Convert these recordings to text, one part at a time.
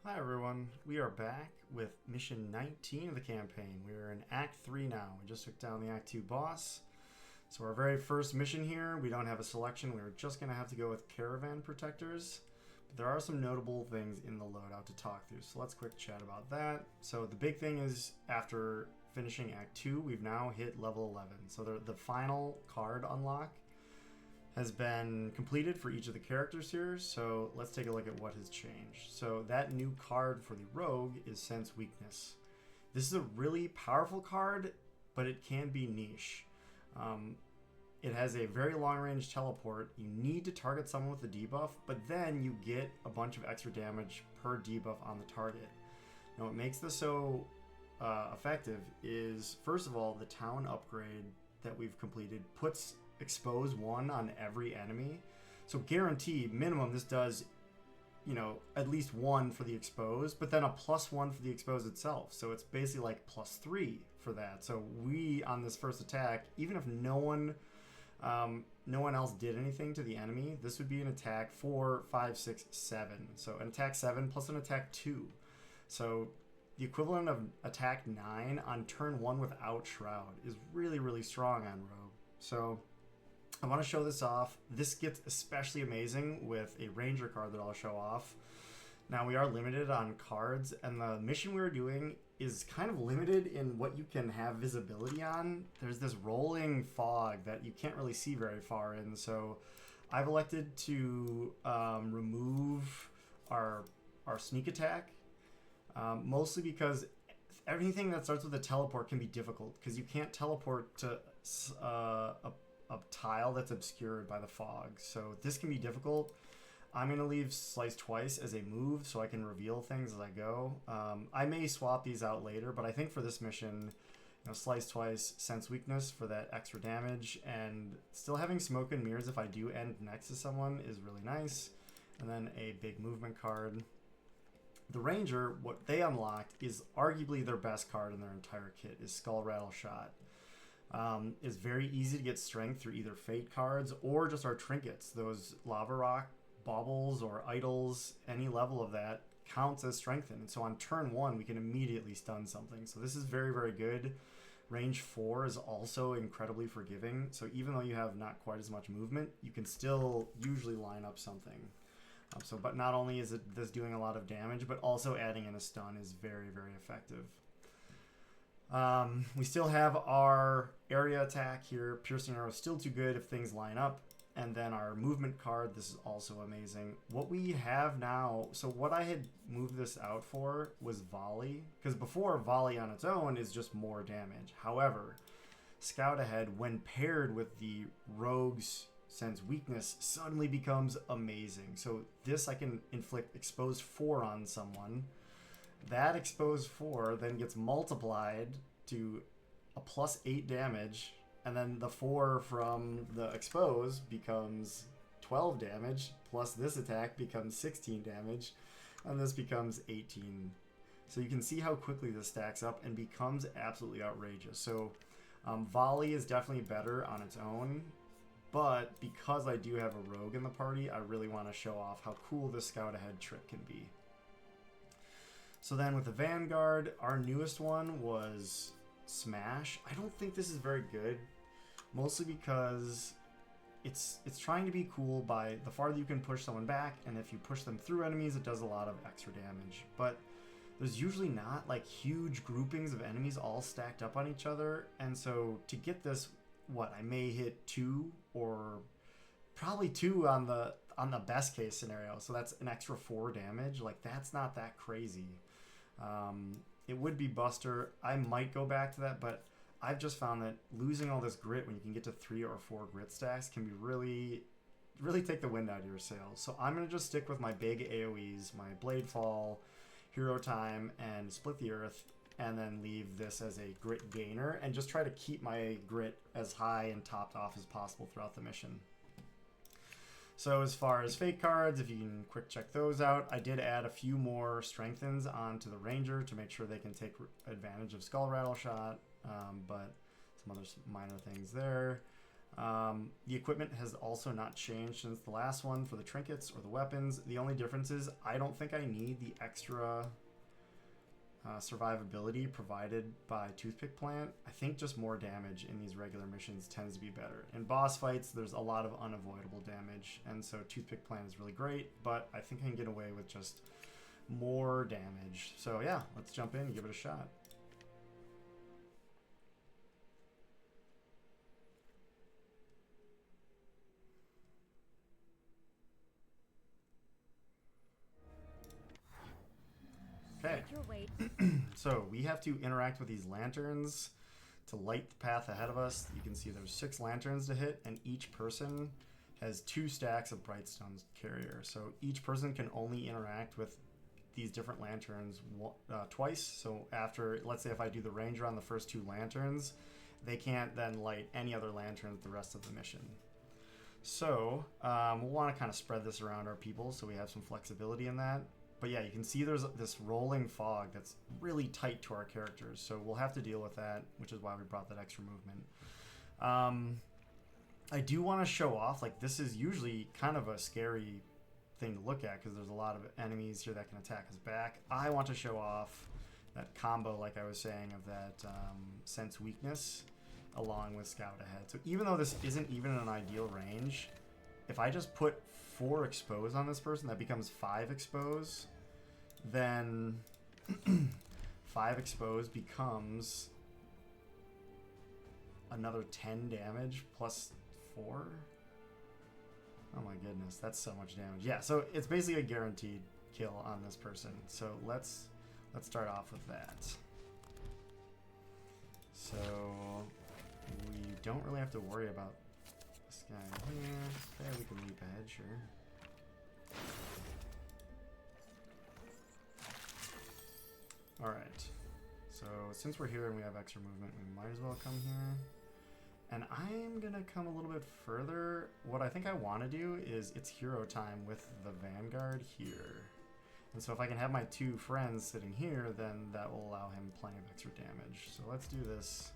Hi everyone, we are back with mission 19 of the campaign. We are in Act 3 now. We just took down the Act 2 boss. So our very first mission here, we don't have a selection. We're just going to have to go with Caravan protectors. But there are some notable things in the loadout to talk through. So let's quick chat about that. So the big thing is after finishing Act 2, we've now hit level 11. So the final card unlock has been completed for each of the characters here, so let's take a look at what has changed. So that new card for the rogue is Sense Weakness. This is a really powerful card, but it can be niche. It has a very long range teleport. You need to target someone with a debuff, but then you get a bunch of extra damage per debuff on the target. Now what makes this so effective is, first of all, the town upgrade that we've completed puts expose 1 on every enemy, so guaranteed minimum this does, you know, at least 1 for the expose, but then a +1 for the expose itself, so it's basically like +3 for that. So we, on this first attack, even if no one else did anything to the enemy, this would be an attack 4, 5, 6, 7. So an attack 7 plus an attack 2, so the equivalent of attack 9 on turn 1 without Shroud is really strong on rogue. So I want to show this off. This gets especially amazing with a ranger card that I'll show off. Now we are limited on cards, and the mission we're doing is kind of limited in what you can have visibility on. There's this rolling fog that you can't really see very far in, so I've elected to remove our sneak attack, mostly because everything that starts with a teleport can be difficult, because you can't teleport to a tile that's obscured by the fog, so this can be difficult. I'm going to leave Slice Twice as a move so I can reveal things as I go. I may swap these out later, but I think for this mission, you know, Slice Twice, Sense Weakness for that extra damage, and still having Smoke and Mirrors if I do end next to someone is really nice. And then a big movement card. The Ranger, what they unlocked is arguably their best card in their entire kit, is Skull Rattle Shot. It's very easy to get strength through either fate cards or just our trinkets. Those lava rock baubles or idols, any level of that counts as strengthened. And so on turn 1, we can immediately stun something. So this is very good. Range 4 is also incredibly forgiving. So even though you have not quite as much movement, you can still usually line up something. But not only is this doing a lot of damage, but also adding in a stun is very effective. We still have our area attack here. Piercing Arrow is still too good if things line up. And then our movement card, this is also amazing. What we have now, so what I had moved this out for was Volley, because before Volley on its own is just more damage. However, Scout Ahead, when paired with the Rogue's Sense Weakness, suddenly becomes amazing. So this I can inflict Expose 4 on someone. That Expose 4 then gets multiplied to a +8 damage, and then the 4 from the Expose becomes 12 damage, plus this attack becomes 16 damage, and this becomes 18. So you can see how quickly this stacks up and becomes absolutely outrageous. So Volley is definitely better on its own, but because I do have a rogue in the party, I really want to show off how cool this Scout Ahead trick can be. So then with the Vanguard, our newest one was Smash. I don't think this is very good, mostly because it's trying to be cool by the farther you can push someone back, and if you push them through enemies, it does a lot of extra damage. But there's usually not like huge groupings of enemies all stacked up on each other, and so to get this, I may hit 2 or probably 2 on the best case scenario, so that's an extra 4 damage. Like, that's not that crazy. It would be Buster. I might go back to that, but I've just found that losing all this grit when you can get to 3 or 4 grit stacks can be really take the wind out of your sails. So I'm going to just stick with my big AoEs, my Blade Fall, Hero Time, and Split the Earth, and then leave this as a grit gainer, and just try to keep my grit as high and topped off as possible throughout the mission. So as far as fate cards, if you can quick check those out, I did add a few more strengthens onto the Ranger to make sure they can take advantage of Skull Rattle Shot, but some other minor things there. The equipment has also not changed since the last one for the trinkets or the weapons. The only difference is I don't think I need the extra survivability provided by Toothpick Plant. I think just more damage in these regular missions tends to be better. In boss fights, there's a lot of unavoidable damage, and so Toothpick Plant is really great, but I think I can get away with just more damage. So yeah, let's jump in and give it a shot. Okay, so we have to interact with these lanterns to light the path ahead of us. You can see there's 6 lanterns to hit, and each person has 2 stacks of Brightstone Carrier. So each person can only interact with these different lanterns twice. So after, let's say if I do the ranger on the first 2 lanterns, they can't then light any other lanterns the rest of the mission. So we'll want to kind of spread this around our people so we have some flexibility in that. But yeah, you can see there's this rolling fog that's really tight to our characters, so we'll have to deal with that, which is why we brought that extra movement. I do want to show off, like, this is usually kind of a scary thing to look at because there's a lot of enemies here that can attack us back. I want to show off that combo, like I was saying, of that sense weakness along with scout ahead. So even though this isn't even an ideal range, if I just put 4 expose on this person, that becomes 5 expose. Then 5 expose becomes another 10 damage plus 4. Oh my goodness, that's so much damage. Yeah, so it's basically a guaranteed kill on this person. So let's start off with that. So we don't really have to worry about this guy here. Okay, we can leap ahead, sure. Alright. So since we're here and we have extra movement, we might as well come here. And I'm gonna come a little bit further. What I think I want to do is it's hero time with the Vanguard here. And so if I can have my 2 friends sitting here, then that will allow him plenty of extra damage. So let's do this.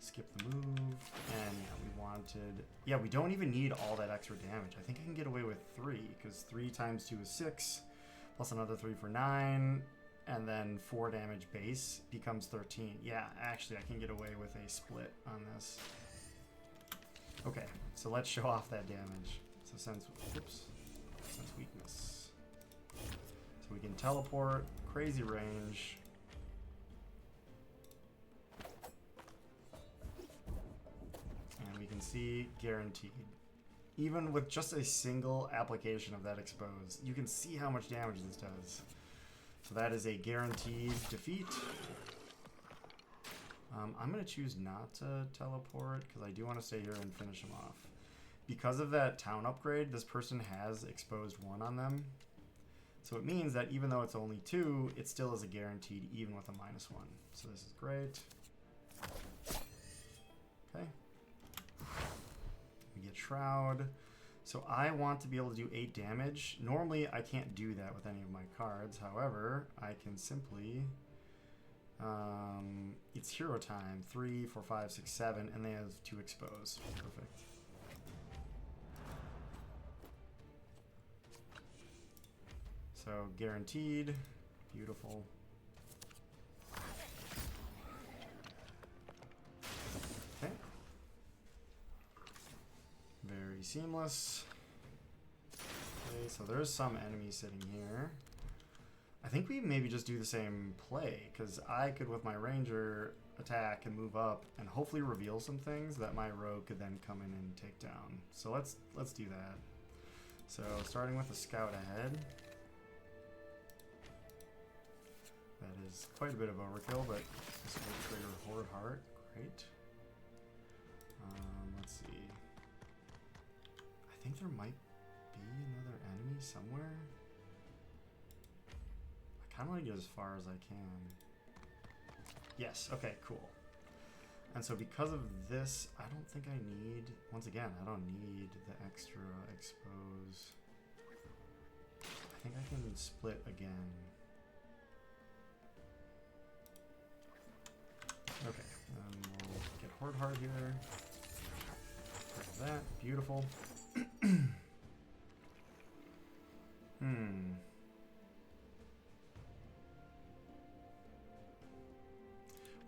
Skip the move, and yeah, we wanted... Yeah, we don't even need all that extra damage. I think I can get away with 3, because 3 times 2 is 6, plus another 3 for 9, and then 4 damage base becomes 13. Yeah, actually, I can get away with a split on this. Okay, so let's show off that damage. So sense weakness. So we can teleport, crazy range... You can see guaranteed. Even with just a single application of that expose, you can see how much damage this does. So that is a guaranteed defeat. I'm going to choose not to teleport because I do want to stay here and finish him off. Because of that town upgrade, this person has exposed 1 on them. So it means that even though it's only 2, it still is a guaranteed even with a -1. So this is great. Okay. We get Shroud. So I want to be able to do 8 damage. Normally I can't do that with any of my cards. However, I can simply... it's hero time. 3, 4, 5, 6, 7, and they have 2 expose. Perfect. So guaranteed. Beautiful. Okay. Very seamless. Okay, so there's some enemies sitting here. I think we maybe just do the same play, because I could, with my ranger, attack and move up and hopefully reveal some things that my rogue could then come in and take down. So let's do that. So starting with the scout ahead. That is quite a bit of overkill, but this will trigger Horde Heart. Great. Let's see. I think there might be another enemy somewhere. I kind of want to get as far as I can. Yes, okay, cool. And so because of this, I don't think I need, once again, I don't need the extra expose. I think I can split again. Okay, we'll get Horde Heart here. That, beautiful.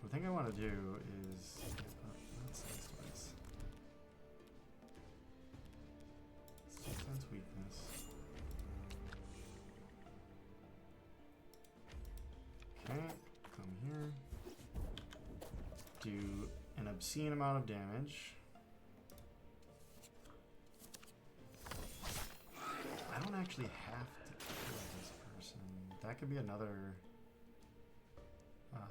The thing I want to do is that's nice. Sense weakness. Okay, come here. Do an obscene amount of damage. I don't actually have to kill this person. That could be another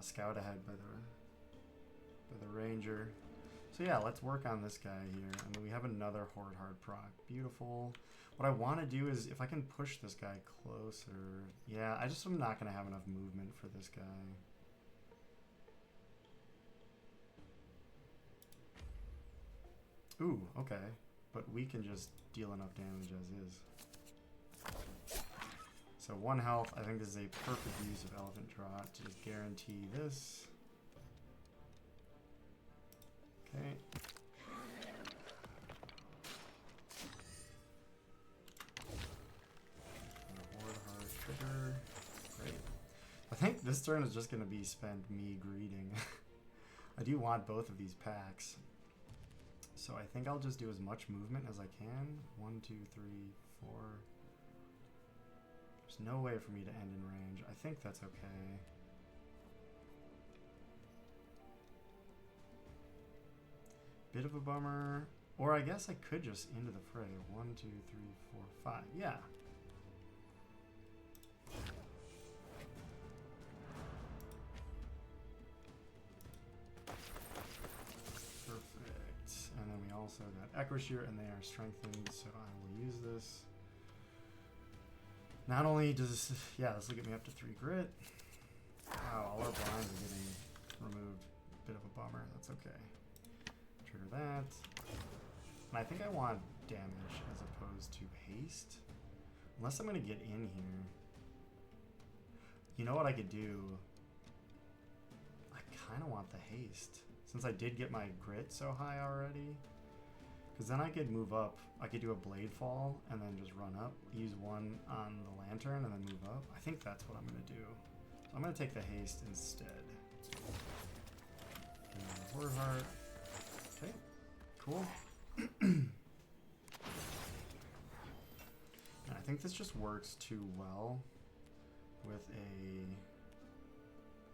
scout ahead by the ranger. So yeah, let's work on this guy here. And then we have another horde hard proc. Beautiful. What I want to do is if I can push this guy closer. Yeah, I just am not going to have enough movement for this guy. Ooh, okay. But we can just deal enough damage as is. So 1 health. I think this is a perfect use of Elephant Draught to just guarantee this. Okay. Horde hard trigger. Great. I think this turn is just going to be spent me greeting. I do want both of these packs. So I think I'll just do as much movement as I can. 1, 2, 3, 4. There's no way for me to end in range. I think that's okay. Bit of a bummer. Or I guess I could just into the fray. 1, 2, 3, 4, 5. Yeah. And then we also got Equishear, and they are strengthened, so I will use this. Not only does this, yeah, this will get me up to 3 grit. Wow, all our blinds are getting removed. Bit of a bummer, that's okay. Trigger that. And I think I want damage as opposed to haste. Unless I'm going to get in here. You know what I could do? I kind of want the haste. Since I did get my grit so high already, because then I could move up. I could do a blade fall and then just run up, use 1 on the lantern and then move up. I think that's what I'm going to do. So I'm going to take the haste instead. Horde heart. Okay, cool. And I think this just works too well with a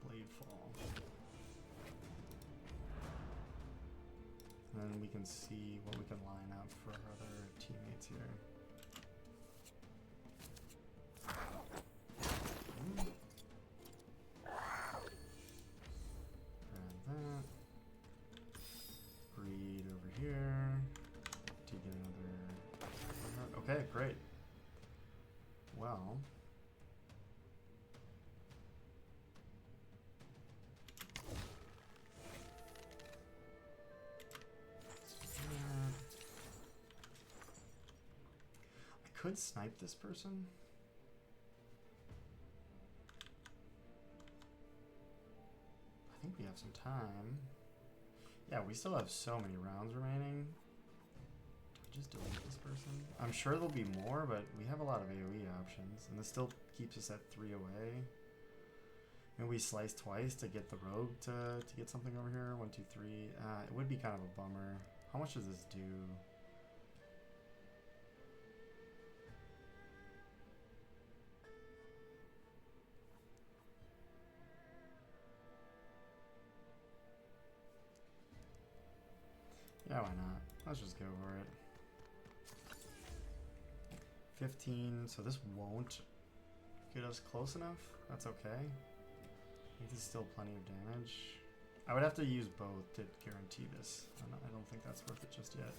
blade fall. And then we can see what we can line up for our other teammates here. Grab that. Breed over here. To get another. Okay, great. Well. Could snipe this person. I think we have some time. Yeah, we still have so many rounds remaining. Do we just delete this person? I'm sure there'll be more, but we have a lot of AoE options, and this still keeps us at 3 away. Maybe we slice twice to get the rogue to get something over here. 1, 2, 3. It would be kind of a bummer. How much does this do? Yeah, why not? Let's just go for it. 15, so this won't get us close enough. That's okay. I think this is still plenty of damage. I would have to use both to guarantee this. I don't think that's worth it just yet.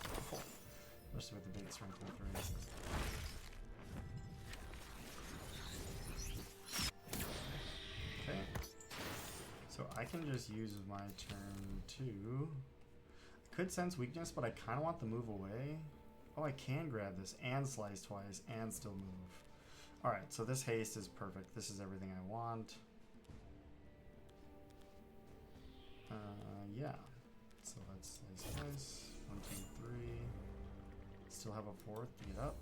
Especially with the big strength of 3. Okay. So I can just use my turn 2. Could sense weakness, but I kind of want the move away. Oh, I can grab this and slice twice and still move. Alright, so this haste is perfect. This is everything I want. Yeah. So let's slice twice. 1, 2, 3. still have a fourth to get up.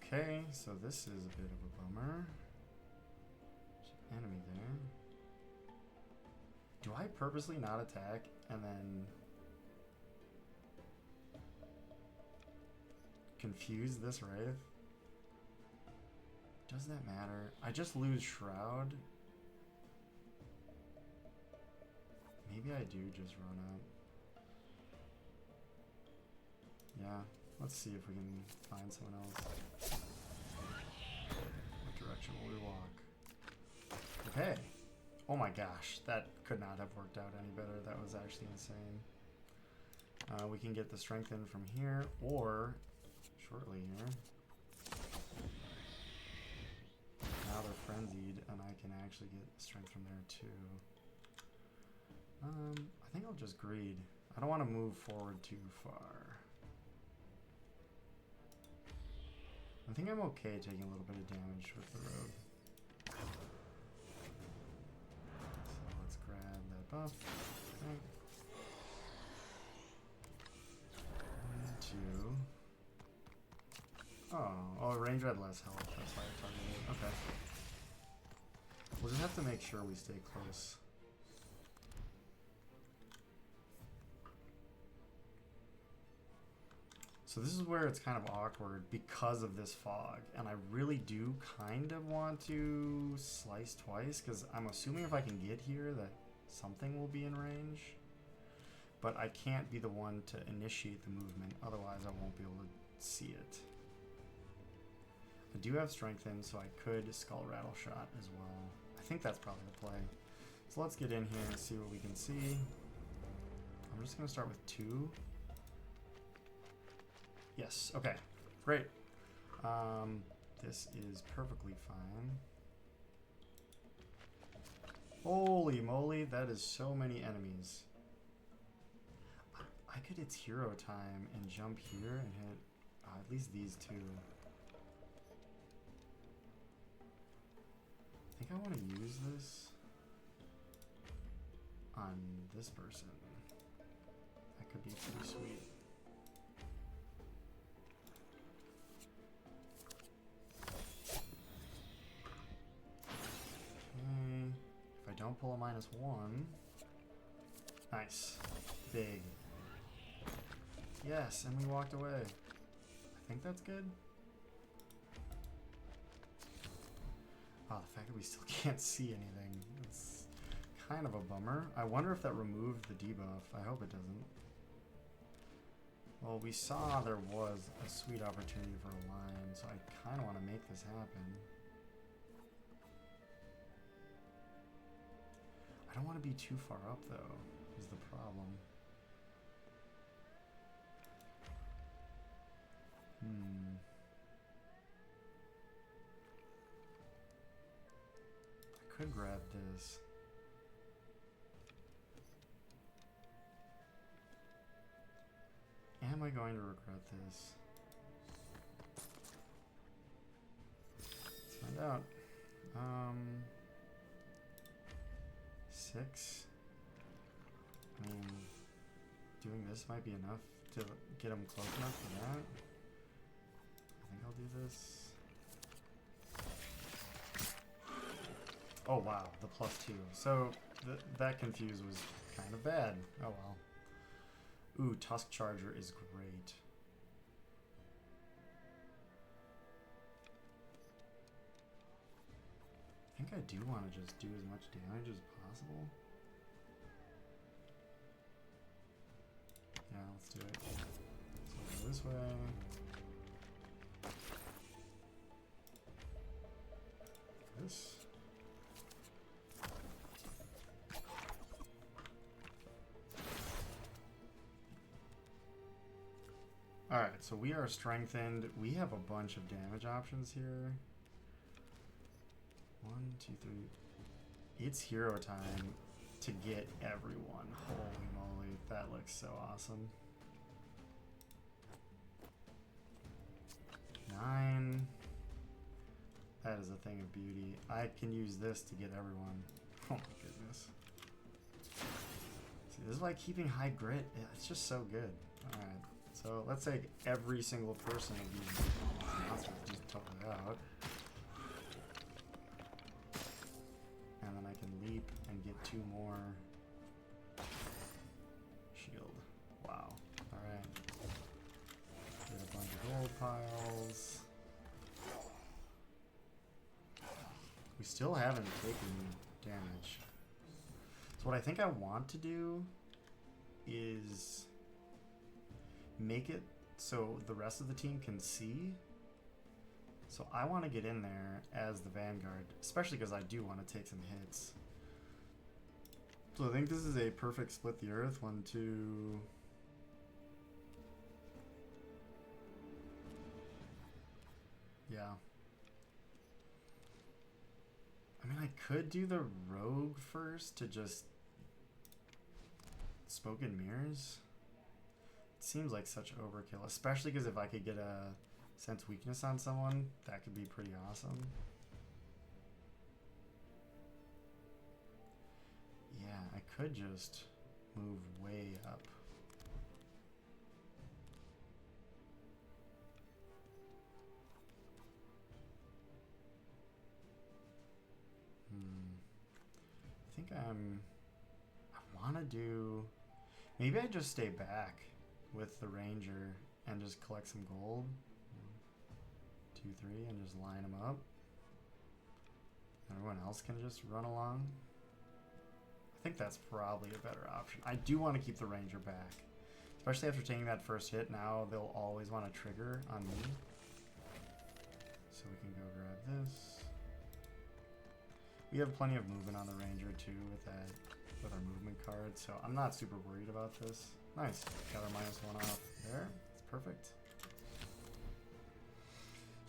Okay, so this is a bit of a bummer. There's an enemy there. Do I purposely not attack and then confuse this Wraith? Does that matter? I just lose Shroud. Maybe I do just run up. Yeah, let's see if we can find someone else. What direction will we walk? Okay. Oh my gosh, that could not have worked out any better. That was actually insane. We can get the strength in from here, or shortly here. Now they're frenzied, and I can actually get strength from there too. I think I'll just greed. I don't want to move forward too far. I think I'm okay taking a little bit of damage with the road. So let's grab that buff. Okay. 1, 2. Oh, range had less health. That's why I targeted it. Okay. We'll just have to make sure we stay close. So this is where it's kind of awkward because of this fog, and I really do kind of want to slice twice because I'm assuming if I can get here that something will be in range, but I can't be the one to initiate the movement, otherwise I won't be able to see it. I do have strength in, so I could skull rattle shot as well. I think that's probably the play. So let's get in here and see what we can see. I'm just going to start with 2. Yes, okay, great. This is perfectly fine. Holy moly, that is so many enemies. I could hit hero time and jump here and hit at least these 2. I think I want to use this on this person. That could be pretty sweet. If I don't pull a -1, nice, big. Yes, and we walked away. I think that's good. Oh, the fact that we still can't see anything, it's kind of a bummer. I wonder if that removed the debuff. I hope it doesn't. Well, we saw there was a sweet opportunity for a line, so I kind of want to make this happen. I don't want to be too far up, though, is the problem. I could grab this. Am I going to regret this? Let's find out. 6. I mean, doing this might be enough to get him close enough for that. I think I'll do this. Oh wow, the +2. So that confuse was kind of bad. Oh well. Ooh, Tusk Charger is great. I think I do want to just do as much damage as possible. Yeah, let's do it. So we'll go this way. This. Alright, so we are strengthened. We have a bunch of damage options here. 1, 2, 3. It's hero time to get everyone. Holy moly, that looks so awesome. 9. That is a thing of beauty. I can use this to get everyone. Oh my goodness. See, this is why keeping high grit, it's just so good. Alright, so let's take every single person of these monsters just totally out. And then I can leap and get 2 more shield. Wow. Alright. Get a bunch of gold piles. We still haven't taken damage. So what I think I want to do is make it so the rest of the team can see. So I want to get in there as the Vanguard, especially because I do want to take some hits. So I think this is a perfect split the earth. 1, 2. Yeah. I mean, I could do the rogue first to just smoke and mirrors. It seems like such overkill, especially because if I could get a sense weakness on someone, that could be pretty awesome. Yeah, I could just move way up. I think I want to do, maybe I just stay back with the ranger and just collect some gold. 1, 2, 3, and just line them up. Everyone else can just run along. I think that's probably a better option. I do want to keep the ranger back, especially after taking that first hit. Now they'll always want to trigger on me. So we can go grab this. We have plenty of movement on the ranger too with our movement card, so I'm not super worried about this. Nice, got our -1 off there. That's perfect.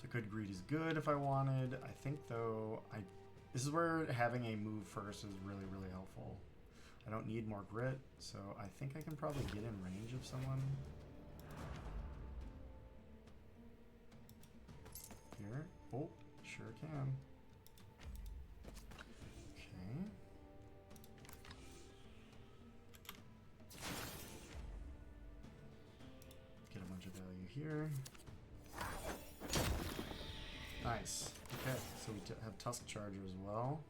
So good greed is good if I wanted. I think though, this is where having a move first is really, really helpful. I don't need more grit, so I think I can probably get in range of someone. Here. Oh, sure can. Okay. Get a bunch of value here. Nice. Okay, so we have Tusk Charger as well.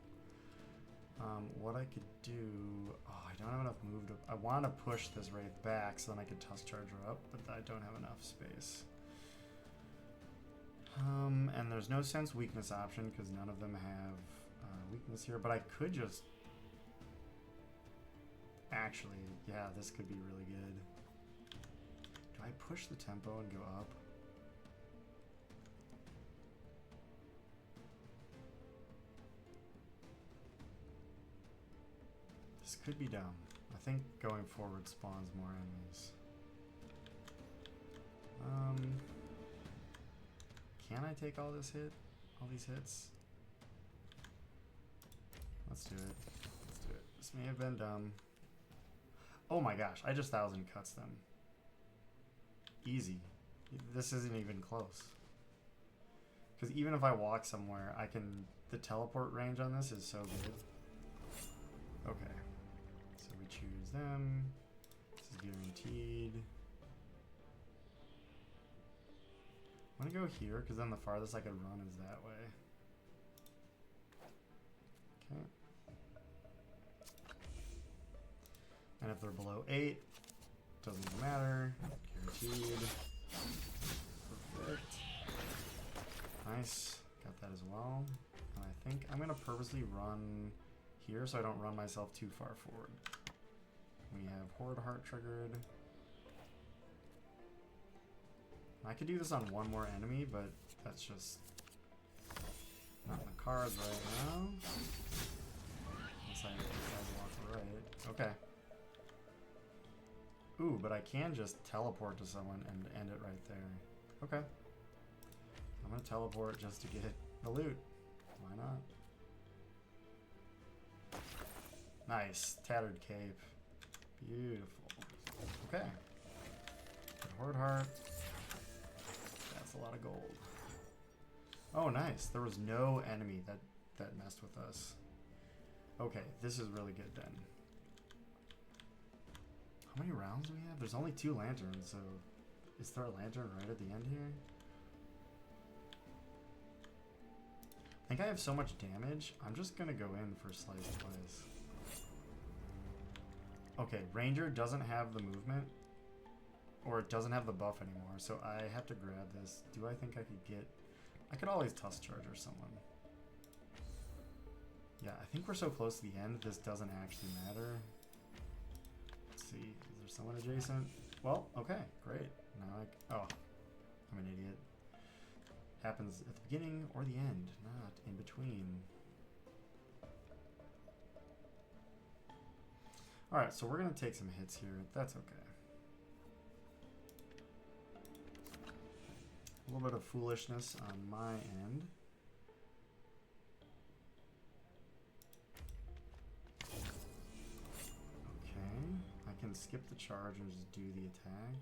What I could do... Oh, I don't have enough move to... I want to push this Wraith back so then I could Tusk Charger up, but I don't have enough space. And there's no sense weakness option because none of them have weakness here, but I could just... Actually, yeah, this could be really good. Do I push the tempo and go up? This could be dumb. I think going forward spawns more enemies. Can I take all these hits? Let's do it. Let's do it. This may have been dumb. Oh my gosh, I just 1000 cuts them. Easy. This isn't even close. Because even if I walk somewhere, I can... The teleport range on this is so good. Okay. So we choose them. This is guaranteed. I'm gonna go here, because then the farthest I could run is that way. Okay. And if they're below 8, doesn't matter. Guaranteed. Perfect. Nice. Got that as well. And I think I'm gonna purposely run here so I don't run myself too far forward. We have Horde Heart triggered. I could do this on one more enemy, but that's just not in the cards right now. Unless I decide to walk right. Okay. Ooh, but I can just teleport to someone and end it right there. Okay. I'm gonna teleport just to get the loot. Why not? Nice. Tattered Cape. Beautiful. Okay. Horde Heart. That's a lot of gold. Oh, nice. There was no enemy that messed with us. Okay, this is really good then. How many rounds do we have? There's only 2 lanterns, so is there a lantern right at the end here? I think I have so much damage. I'm just gonna go in for slice twice. Okay, Ranger doesn't have the movement, or it doesn't have the buff anymore, so I have to grab this. Do I think I could get... I could always tusk charge or someone. Yeah, I think we're so close to the end, this doesn't actually matter. Let's see, is there someone adjacent? Well, okay, great. Now oh, I'm an idiot. Happens at the beginning or the end, not in between. Alright, so we're gonna take some hits here. That's okay. A little bit of foolishness on my end. Okay, I can skip the charge and just do the attack.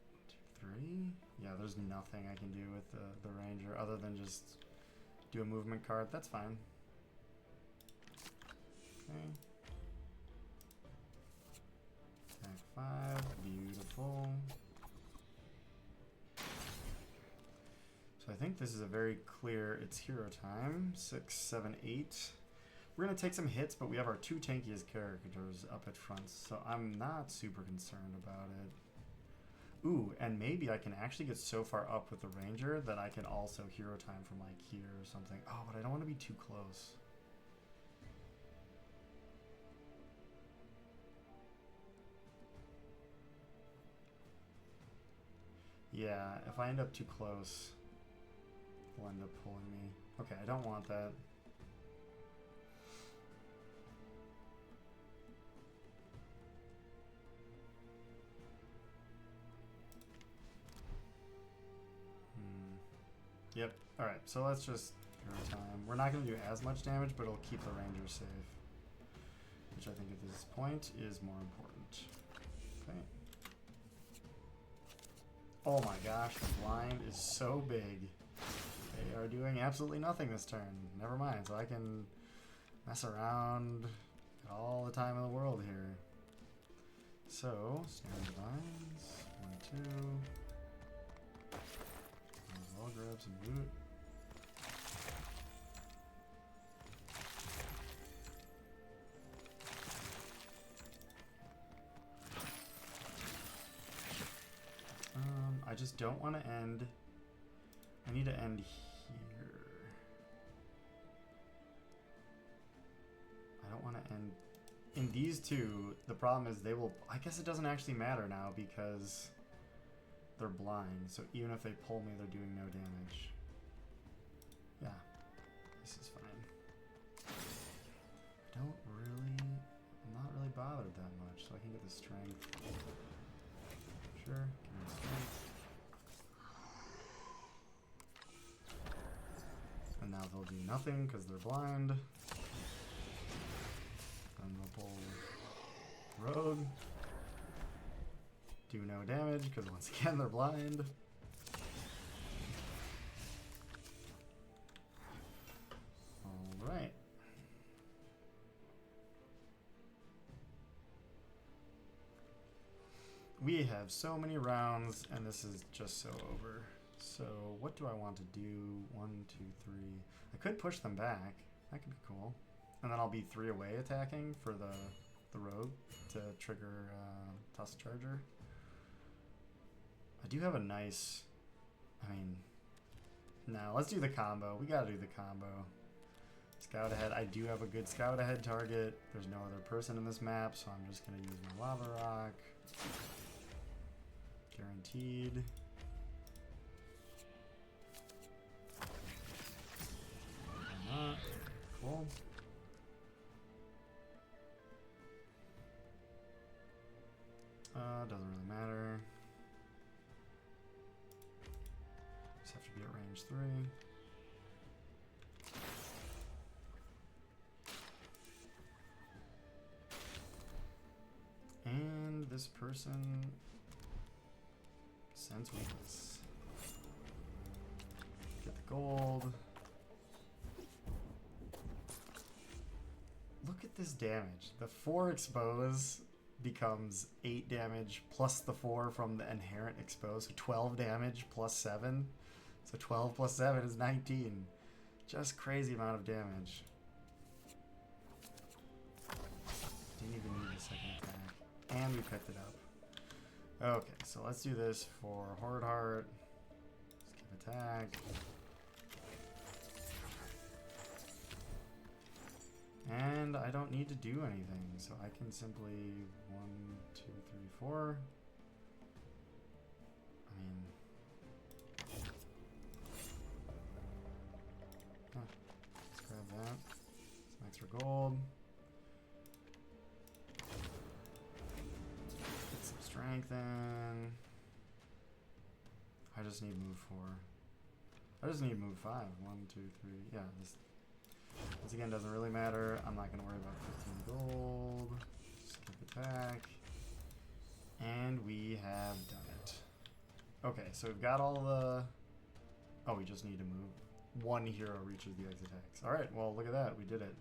1, 2, 3. Yeah, there's nothing I can do with the Ranger other than just do a movement card. That's fine. Okay. Attack 5, beautiful. So I think this is a very clear, it's hero time. 6, 7, 8. We're gonna take some hits, but we have our 2 tankiest characters up at front, so I'm not super concerned about it. Ooh, and maybe I can actually get so far up with the Ranger that I can also hero time from like here or something. Oh, but I don't want to be too close. Yeah, if I end up too close, they'll end up pulling me. Okay, I don't want that. Yep, alright, so let's just hero time. We're not going to do as much damage, but it'll keep the Ranger safe. Which I think at this point is more important. Okay. Oh my gosh, the blind is so big. They are doing absolutely nothing this turn. Never mind, so I can mess around all the time in the world here. So, Snare Divines, 1, 2. Might as well grab some loot. I just don't want to end. I need to end here. I don't want to end in these two. The problem is they will, I guess it doesn't actually matter now because they're blind. So even if they pull me, they're doing no damage. Yeah, this is fine. I'm not really bothered that much. So I can get the strength. Sure, give me the strength. And now they'll do nothing because they're blind. And they'll pull Rogue. Do no damage because once again they're blind. Alright. We have so many rounds and this is just so over. So what do I want to do? 1, 2, 3. I could push them back. That could be cool. And then I'll be 3 away attacking for the rogue to trigger Tusk Charger. I do have a nice... I mean... Now let's do the combo. We gotta do the combo. Scout ahead. I do have a good scout ahead target. There's no other person in this map, so I'm just gonna use my Lava Rock. Guaranteed. Cool. Doesn't really matter. Just have to be at range 3. And this person sense weakness. Get the gold. Look at at this damage. The 4 expose becomes 8 damage plus the 4 from the inherent expose. So 12 damage plus 7. So 12 plus 7 is 19. Just crazy amount of damage. Didn't even need a second attack. And we picked it up. Okay, so let's do this for Horde Heart. Skip attack. And I don't need to do anything, so I can simply 1, 2, 3, 4. I mean, let's grab that. Some extra gold. Get some strength in. I just need move 4. I just need move 5. 1, 2, 3. Yeah, this. Once again, doesn't really matter. I'm not going to worry about 15 gold. Skip attack. And we have done it. Okay, so we've got all the... Oh, we just need to move. 1 hero reaches the exit hex. Alright, well, look at that. We did it.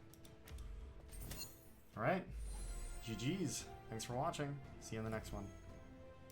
Alright. GG's. Thanks for watching. See you in the next one.